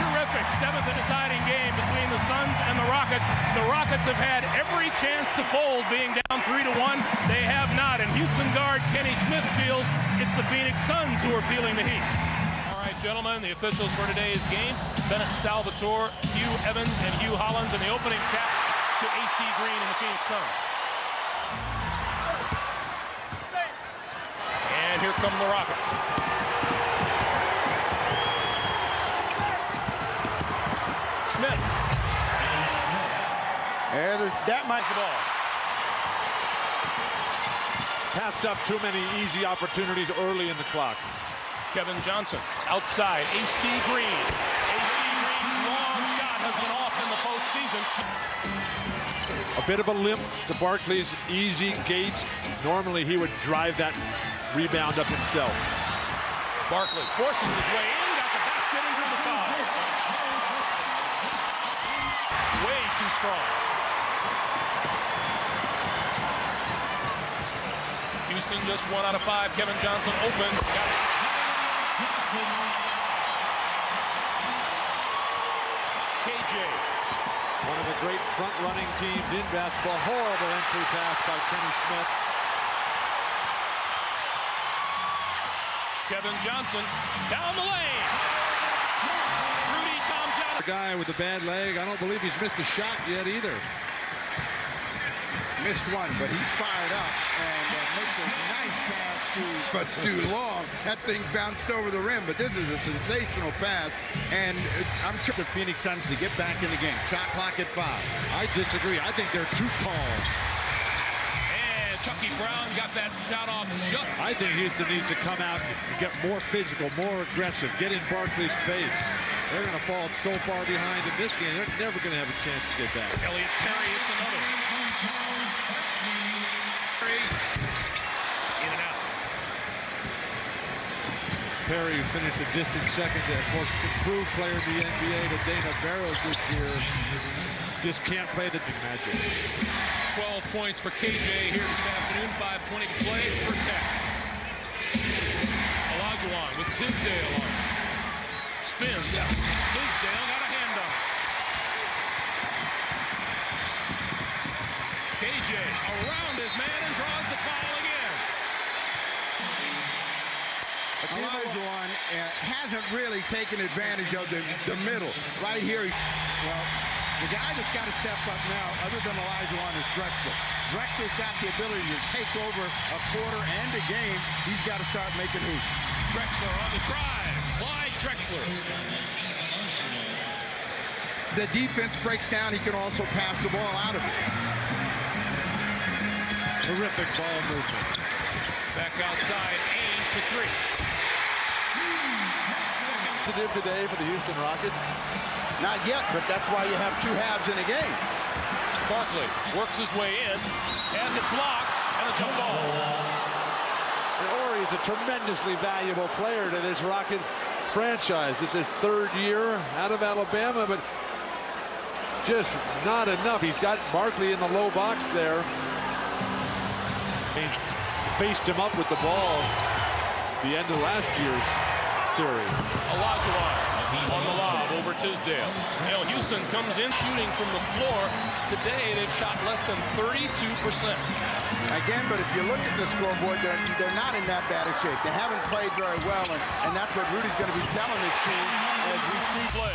terrific seventh and deciding game between the Suns and the Rockets. The Rockets have had every chance to fold, being down 3-1. They have not, and Houston guard Kenny Smith feels it's the Phoenix Suns who are feeling the heat. All right, gentlemen, the officials for today's game: Bennett Salvatore, Hugh Evans, and Hugh Hollins, and the opening tap to AC Green and the Phoenix Suns. And here come the Rockets. Smith. And that might the ball. Passed up too many easy opportunities early in the clock. Kevin Johnson outside. AC Green. AC Green's long shot has been off in the postseason. A bit of a limp to Barkley's easy gate. Normally he would drive that rebound up himself. Barkley forces his way in, got the basket and the foul. Way too strong. Houston just 1 out of 5. Kevin Johnson open. Got it. KJ. One of the great front-running teams in basketball. Horrible entry pass by Kenny Smith. Kevin Johnson down the lane. Rudy Tom Johnson. The guy with the bad leg. I don't believe he's missed a shot yet either. missed one, but he's fired up and makes a nice pass to, but it's too long. That thing bounced over the rim, but this is a sensational pass, and I'm sure the Phoenix Suns to get back in the game. Shot clock at 5. I disagree. I think they're too tall. And Chucky Brown got that shot off just. I think Houston needs to come out and get more physical, more aggressive, get in Barkley's face. They're going to fall so far behind in this game. They're never going to have a chance to get back. Elliott Perry, it's another. Perry, in and out. Perry finished a distant second to the most improved player in the NBA to Dana Barros this year. Just can't play the magic. 12 points for KJ here this afternoon. 5:20 to play, first half. Olajuwon with Tisdale on. Spins. Tisdale got a hand on it. KJ around his man and draws the foul again. Olajuwon hasn't really taken advantage of the middle. Right here, well, the guy that's got to step up now, other than Olajuwon, is Drexler. Drexler's got the ability to take over a quarter and a game. He's got to start making hoops. Drexler on the drive. Clyde Drexler. The defense breaks down. He can also pass the ball out of it. Terrific ball movement. Back outside, Ainge for three. Today for the Houston Rockets? Not yet, but that's why you have two halves in a game. Barkley works his way in, has it blocked, and it's a ball. And Horry is a tremendously valuable player to this Rocket franchise. This is his third year out of Alabama, but just not enough. He's got Barkley in the low box there. He faced him up with the ball at the end of last year's series. Olajuwon on the lob over Tisdale. You know, Houston comes in shooting from the floor. Today they've shot less than 32%. Again, but if you look at the scoreboard, they're not in that bad of shape. They haven't played very well, and that's what Rudy's going to be telling his team as we see play.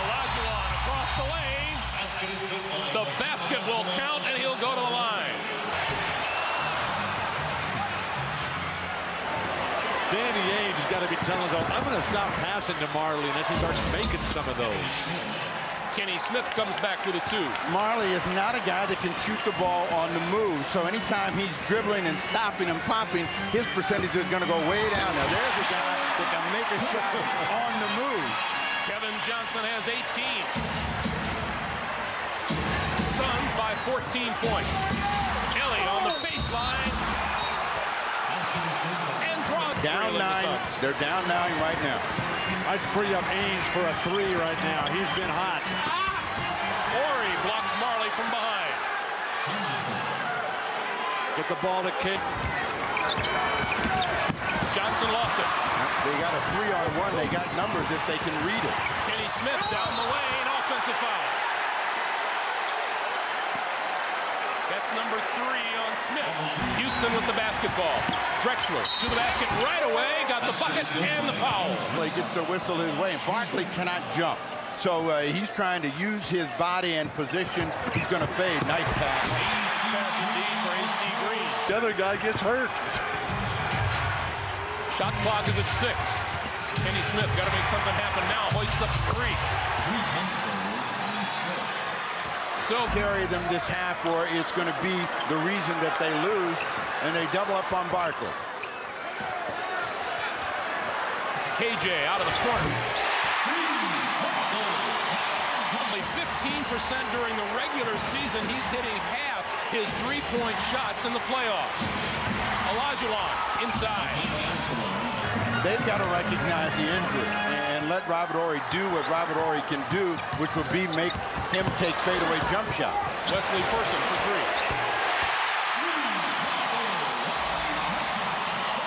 Olajuwon across the lane. The basket will count, and he'll go to the line. Danny Ainge has got to be telling us, I'm going to stop passing to Marley unless he starts making some of those. Kenny Smith comes back with a 2. Marley is not a guy that can shoot the ball on the move. So anytime he's dribbling and stopping and popping, his percentage is going to go way down. Now there's a guy that can make a shot on the move. Kevin Johnson has 18. Suns by 14 points. Ellie on the baseline. And draws down 9. They're down 9 right now. I'd free up Ainge for a 3 right now. He's been hot. Horry blocks Marley from behind. Get the ball to Kate. Johnson lost it. They got a 3-on-1. They got numbers if they can read it. Kenny Smith down the lane, offensive foul. That's number 3 on Smith. Houston with the basketball. Drexler to the basket right away, got the bucket and the foul. Play gets a whistle his way, and Barkley cannot jump. So he's trying to use his body and position. He's going to fade. Nice pass. Pass indeed for AC Green. The other guy gets hurt. Shot clock is at 6. Kenny Smith got to make something happen now. Hoists up 3. So carry them this half, or it's going to be the reason that they lose, and they double up on Barkley. KJ out of the corner. Only 15% during the regular season. He's hitting half his three-point shots in the playoffs. Olajuwon inside. They've got to recognize the injury and let Robert Horry do what Robert Horry can do, which will be make him take fadeaway jump shot. Wesley Person for 3.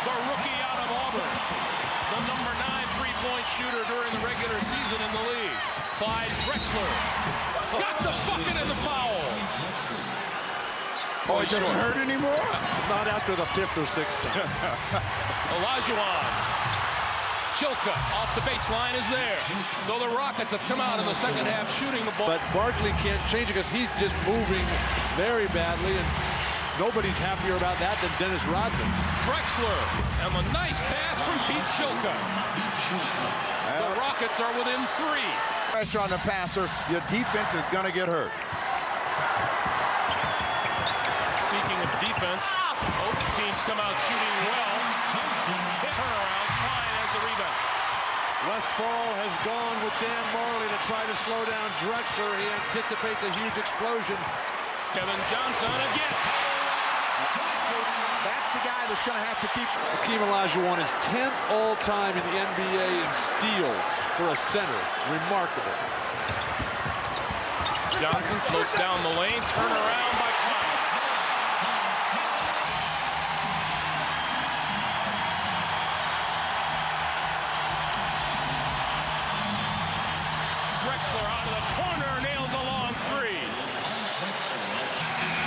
The rookie out of Auburn. The number 9 three-point shooter during the regular season in the league. Clyde Drexler. Got the bucket and the foul. Oh, it doesn't hurt anymore? Not after the 5th or 6th time. Olajuwon. Chilka off the baseline is there. So the Rockets have come out in the second half shooting the ball. But Barkley can't change it because he's just moving very badly, and nobody's happier about that than Dennis Rodman. Drexler and the nice pass from Pete Chilka. The Rockets are within 3. Pressure on the passer. Your defense is going to get hurt. Speaking of defense, both teams come out shooting well. Turnaround, Klein has the rebound. Westphal has gone with Dan Marley to try to slow down Drexler. He anticipates a huge explosion. Kevin Johnson again. That's the guy that's going to have to keep. Hakeem Olajuwon is 10th all-time in the NBA in steals for a center. Remarkable. Johnson floats down the lane, turn around by Klein. Drexler out of the corner, nails a long 3.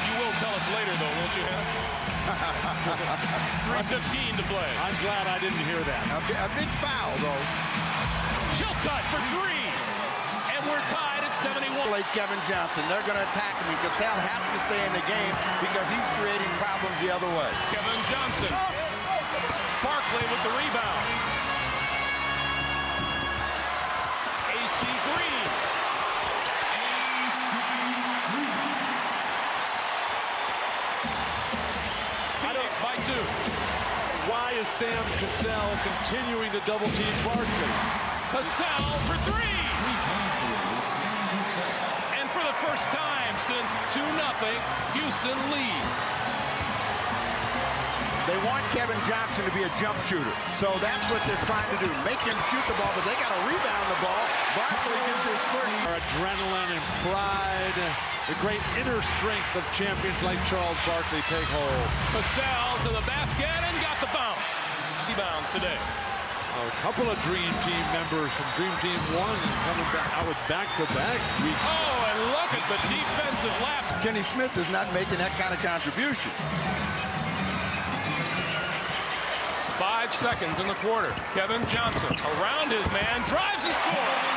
You will tell us later, though, won't you, Hannah? 3:15 to play. I'm glad I didn't hear that. A big foul, though. Chilcott for 3. And we're tied at 71. Late Kevin Johnson. They're going to attack him. Cassell has to stay in the game because he's creating problems the other way. Kevin Johnson. Barkley with the rebound. AC Green. Phoenix by 2. Why is Sam Cassell continuing to double-team Barkley? Cassell for 3. And for the first time since 2-0, Houston leads. They want Kevin Johnson to be a jump shooter. So that's what they're trying to do. Make him shoot the ball, but they got to rebound the ball. Barkley gets his first. Adrenaline and pride, the great inner strength of champions like Charles Barkley take hold. Cassell to the basket and got the bounce. Rebound today. A couple of Dream Team members from Dream Team 1 coming back out with back-to-back weeks. Oh, and look at the defensive lap. Kenny Smith is not making that kind of contribution. 5 seconds in the quarter. Kevin Johnson around his man, drives and scores.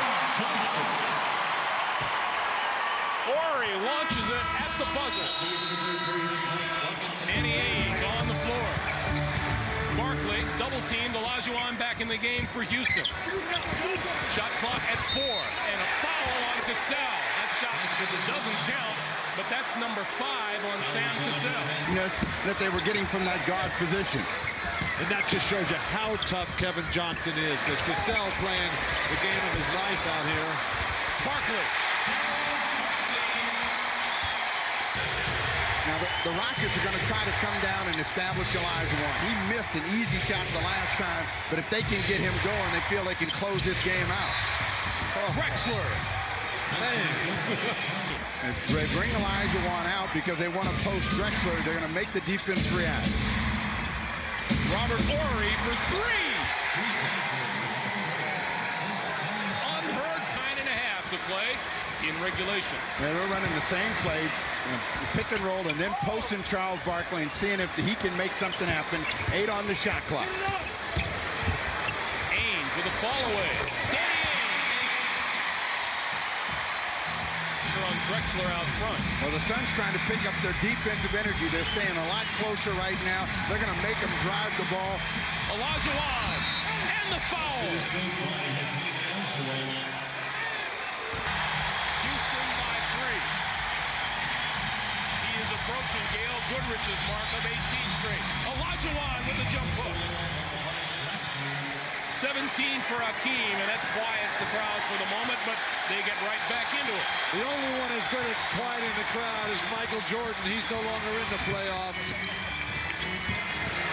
Horry launches it at the buzzer. Danny Ainge on the floor. Barkley double-teamed. Olajuwon back in the game for Houston. Shot clock at 4, and a foul on Cassell. That shot doesn't count, but that's number 5 on Sam Cassell. That they were getting from that guard position. And that just shows you how tough Kevin Johnson is, because Cassell playing the game of his life out here. Barkley. Now, the Rockets are going to try to come down and establish Olajuwon. He missed an easy shot the last time, but if they can get him going, they feel they can close this game out. Drexler. And they bring Olajuwon out because they want to post Drexler. They're going to make the defense react. Robert Horry for three. Unheard 9.5 to play in regulation. Yeah, they're running the same play, pick and roll, and then posting Charles Barkley and seeing if he can make something happen. 8 on the shot clock. Ainge with a fall away. Danny Ainge. On Drexler out front. Well, the Suns trying to pick up their defensive energy. They're staying a lot closer right now. They're going to make them drive the ball. Olajuwon and the foul. Houston by 3. He is approaching Gail Goodrich's mark of 18 straight. Olajuwon with the jump hook. 17 for Hakeem, and that quiets the crowd for the moment, but they get right back into it. The only one as good at quieting the crowd is Michael Jordan. He's no longer in the playoffs.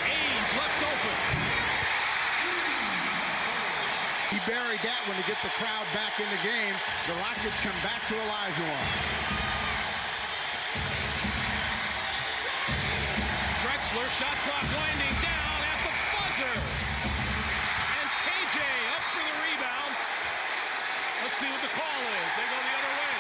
Ainge left open. He buried that one to get the crowd back in the game. The Rockets come back to Olajuwon. Drexler, shot clock winding down at the buzzer. And KJ up for the rebound. Let's see what the call is. They go the other way.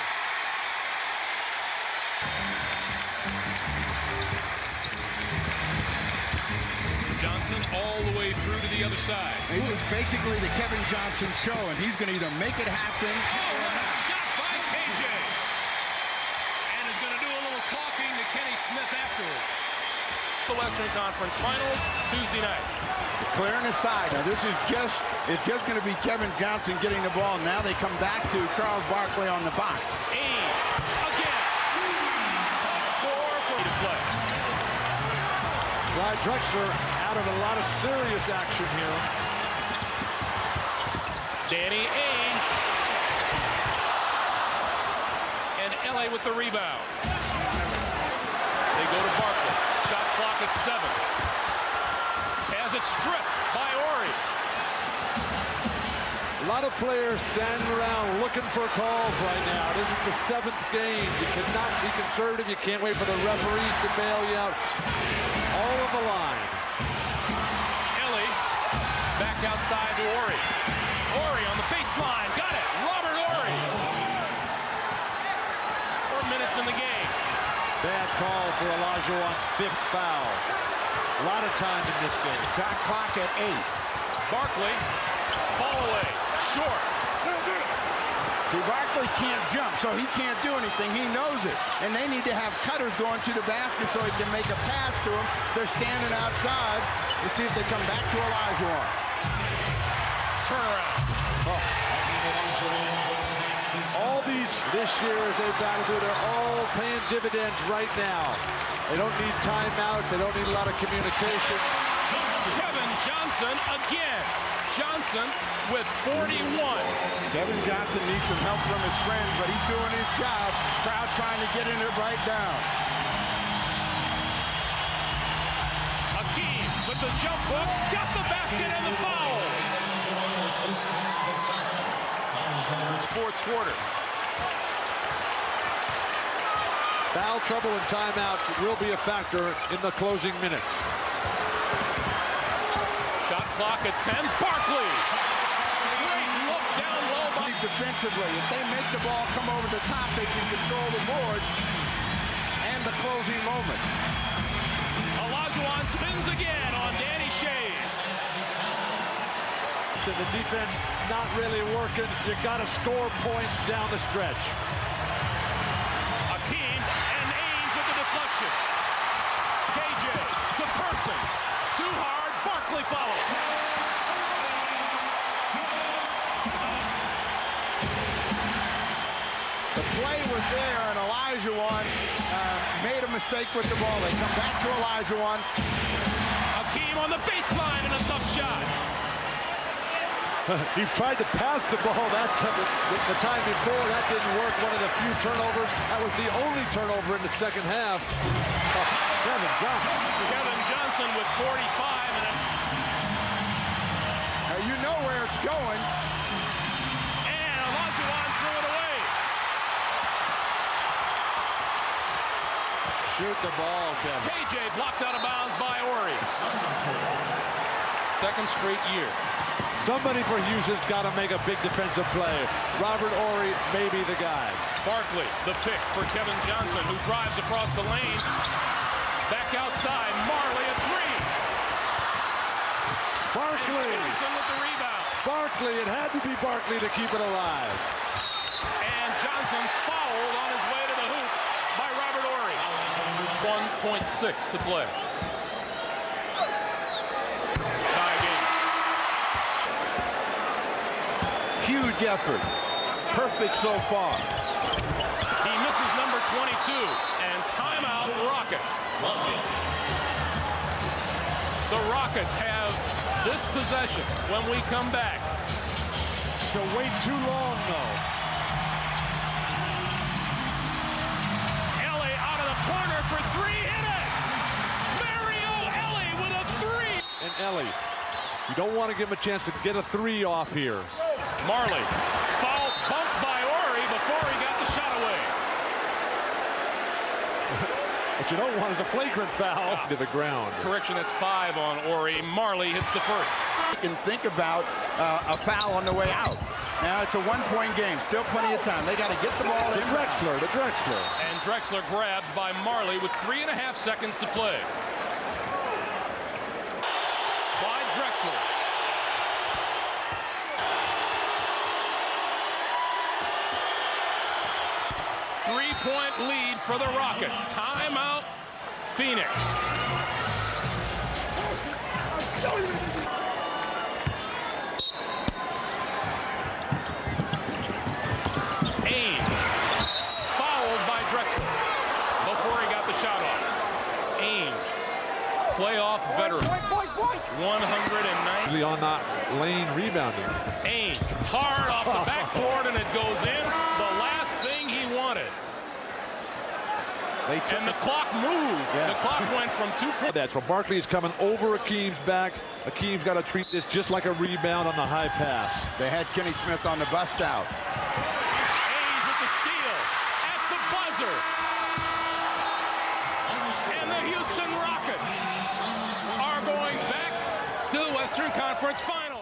Johnson all the way through to the other side. This is basically the Kevin Johnson show, and he's going to either make it happen. Oh, what a shot by KJ. And is going to do a little talking to Kenny Smith afterwards. The Western Conference Finals Tuesday night. Clearing the side. Now this is it's just going to be Kevin Johnson getting the ball. Now they come back to Charles Barkley on the box. Ainge again. 4 for to play. Clyde Drexler out of a lot of serious action here. Danny Ainge. And LA with the rebound. They go to Barkley. Shot clock at 7. Has it stripped by Horry. A lot of players standing around looking for calls right now. This is the 7th game. You cannot be conservative. You can't wait for the referees to bail you out. All on the line. Ellie back outside to Horry. Horry on the baseline. Got it. Robert Horry. 4 minutes in the game. Bad call for Olajuwon's 5th foul. A lot of time in this game. Shot clock at 8. Barkley, fall away, short. See, Barkley can't jump, so he can't do anything. He knows it. And they need to have cutters going to the basket so he can make a pass to him. They're standing outside. Let's see if they come back to Olajuwon. Turnaround. All these this year as they battle through, they're all paying dividends right now. They don't need timeouts. They don't need a lot of communication. Kevin Johnson again. Johnson with 41. Kevin Johnson needs some help from his friends, but he's doing his job. Crowd trying to get in it right down. Hakeem with the jump hook. Got the basket and the foul. Fourth quarter. Foul trouble and timeouts will be a factor in the closing minutes. Shot clock at 10. Barkley. Great look down low. Defensively, if they make the ball come over the top, they can control the board and the closing moment. Olajuwon spins again on Danny Shays. The defense not really working. You got to score points down the stretch. Hakeem and Ainge with the deflection. KJ to Person. Too hard. Barkley follows. The play was there, and Olajuwon made a mistake with the ball. They come back to Olajuwon. Hakeem on the baseline and a tough shot. He tried to pass the ball the time before. That didn't work. One of the few turnovers. That was the only turnover in the second half. Kevin Johnson. Kevin Johnson with 45. Now you know where it's going. And Olajuwon threw it away. shoot the ball, Kevin. KJ blocked out of bounds by Ori. Second straight year. Somebody for Houston's got to make a big defensive play. Robert Ori may be the guy. Barkley, the pick for Kevin Johnson, who drives across the lane. Back outside, Marley at three. Barkley. And Johnson with the rebound. Barkley, it had to be Barkley to keep it alive. And Johnson fouled on his way to the hoop by Robert Ori. 1.6 to play. Tie game. Huge effort. Perfect so far. He misses number 22. And timeout, Rockets. The Rockets have this possession when we come back. To wait too long, though. Ellie out of the corner for three. Hit it! Mario Ellie with a three. And Ellie, you don't want to give him a chance to get a three off here. Marley, foul bumped by Ori before he got the shot away. What you don't want is a flagrant foul to the ground. Correction, that's 5 on Ori. Marley hits the first. You can think about a foul on the way out. Now it's a one-point game. Still plenty of time. They got to get the ball in. The Drexler. And Drexler grabbed by Marley with 3.5 seconds to play. By Drexler. Three-point lead for the Rockets. Timeout, Phoenix. Ainge, fouled by Drexler before he got the shot off. Ainge, playoff veteran. 190. On that lane rebounding. Ainge, hard off the backboard, and it goes in. The last thing he wanted. And the clock moved. Yeah. The clock went from 2 points. That's where Barkley is coming over Akeem's back. Akeem's got to treat this just like a rebound on the high pass. They had Kenny Smith on the bust out. Ainge with the steal at the buzzer. And the Houston Rockets are going back to the Western Conference Finals.